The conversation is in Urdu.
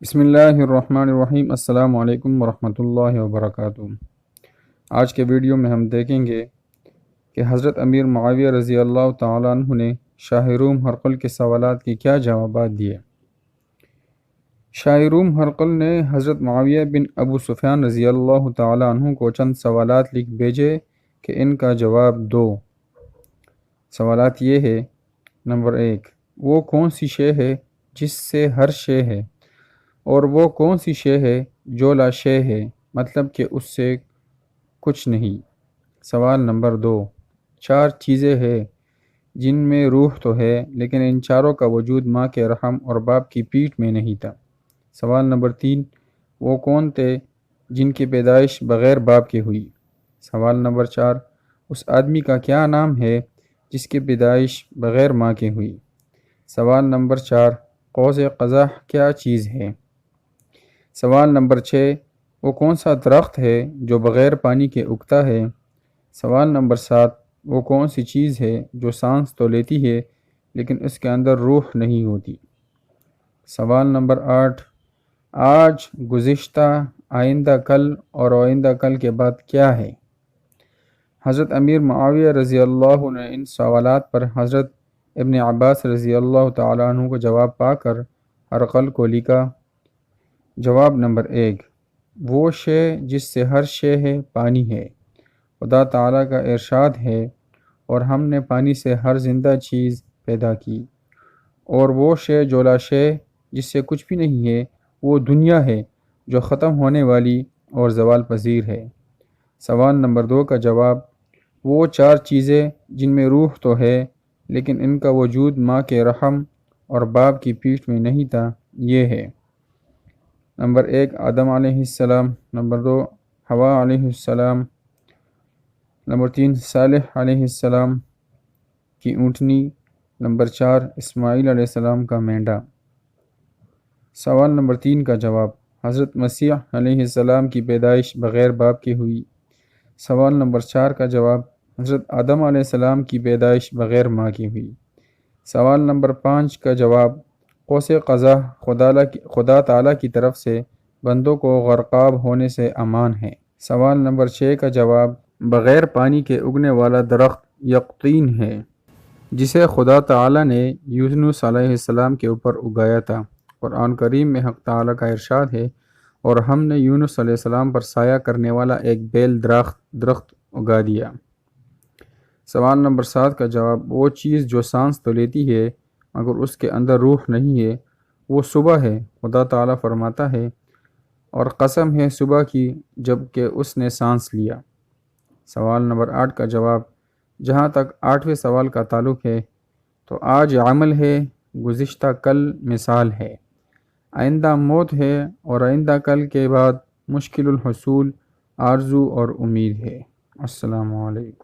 بسم اللہ الرحمن الرحیم۔ السلام علیکم ورحمۃ اللہ وبرکاتہ۔ آج کے ویڈیو میں ہم دیکھیں گے کہ حضرت امیر معاویہ رضی اللہ تعالیٰ عنہ نے شاہ روم ہرقل کے سوالات کی کیا جوابات دیے۔ شاہ روم ہرقل نے حضرت معاویہ بن ابو سفیان رضی اللہ تعالیٰ عنہ کو چند سوالات لکھ بھیجے کہ ان کا جواب دو۔ سوالات یہ ہے: نمبر 1، وہ کون سی شے ہے جس سے ہر شے ہے، اور وہ کون سی شے ہے جو لا شے ہے، مطلب کہ اس سے کچھ نہیں۔ سوال نمبر 2، 4 چیزیں ہیں جن میں روح تو ہے لیکن ان چاروں کا وجود ماں کے رحم اور باپ کی پیٹھ میں نہیں تھا۔ سوال نمبر 3، وہ کون تھے جن کی پیدائش بغیر باپ کے ہوئی۔ سوال نمبر 4، اس آدمی کا کیا نام ہے جس کی پیدائش بغیر ماں کے ہوئی۔ سوال نمبر 4، قوس قزح کیا چیز ہے۔ سوال نمبر 6، وہ کون سا درخت ہے جو بغیر پانی کے اگتا ہے۔ سوال نمبر 7، وہ کون سی چیز ہے جو سانس تو لیتی ہے لیکن اس کے اندر روح نہیں ہوتی۔ سوال نمبر 8، آج، گزشتہ، آئندہ کل اور آئندہ کل کے بعد کیا ہے۔ حضرت امیر معاویہ رضی اللہ عنہ نے ان سوالات پر حضرت ابن عباس رضی اللہ تعالیٰ عنہ کو جواب پا کر ہرقل کو لکھا۔ جواب نمبر 1، وہ شے جس سے ہر شے ہے پانی ہے۔ خدا تعالیٰ کا ارشاد ہے، اور ہم نے پانی سے ہر زندہ چیز پیدا کی۔ اور وہ شے جو لا شے جس سے کچھ بھی نہیں ہے، وہ دنیا ہے جو ختم ہونے والی اور زوال پذیر ہے۔ سوال نمبر 2 کا جواب، وہ 4 چیزیں جن میں روح تو ہے لیکن ان کا وجود ماں کے رحم اور باپ کی پیٹھ میں نہیں تھا، یہ ہے: نمبر 1، آدم علیہ السلام۔ نمبر 2، حوا علیہ السلام۔ نمبر 3، صالح علیہ السلام کی اونٹنی۔ نمبر 4، اسماعیل علیہ السلام کا مینڈا۔ سوال نمبر 3 کا جواب، حضرت مسیح علیہ السلام کی پیدائش بغیر باپ کے ہوئی۔ سوال نمبر 4 کا جواب، حضرت آدم علیہ السلام کی پیدائش بغیر ماں کی ہوئی۔ سوال نمبر 5 کا جواب، قوس قزح خدا تعالیٰ کی طرف سے بندوں کو غرقاب ہونے سے امان ہے۔ سوال نمبر 6 کا جواب، بغیر پانی کے اگنے والا درخت یقطین ہے جسے خدا تعالیٰ نے یونس علیہ السلام کے اوپر اگایا تھا۔ قرآن کریم میں حق تعالیٰ کا ارشاد ہے، اور ہم نے یونس علیہ السلام پر سایہ کرنے والا ایک بیل درخت اگا دیا۔ سوال نمبر 7 کا جواب، وہ چیز جو سانس تو لیتی ہے مگر اس کے اندر روح نہیں ہے، وہ صبح ہے۔ خدا تعالیٰ فرماتا ہے، اور قسم ہے صبح کی جب کہ اس نے سانس لیا۔ سوال نمبر 8 کا جواب، جہاں تک 8ویں سوال کا تعلق ہے تو آج عمل ہے، گزشتہ کل مثال ہے، آئندہ موت ہے، اور آئندہ کل کے بعد مشکل الحصول آرزو اور امید ہے۔ السلام علیکم۔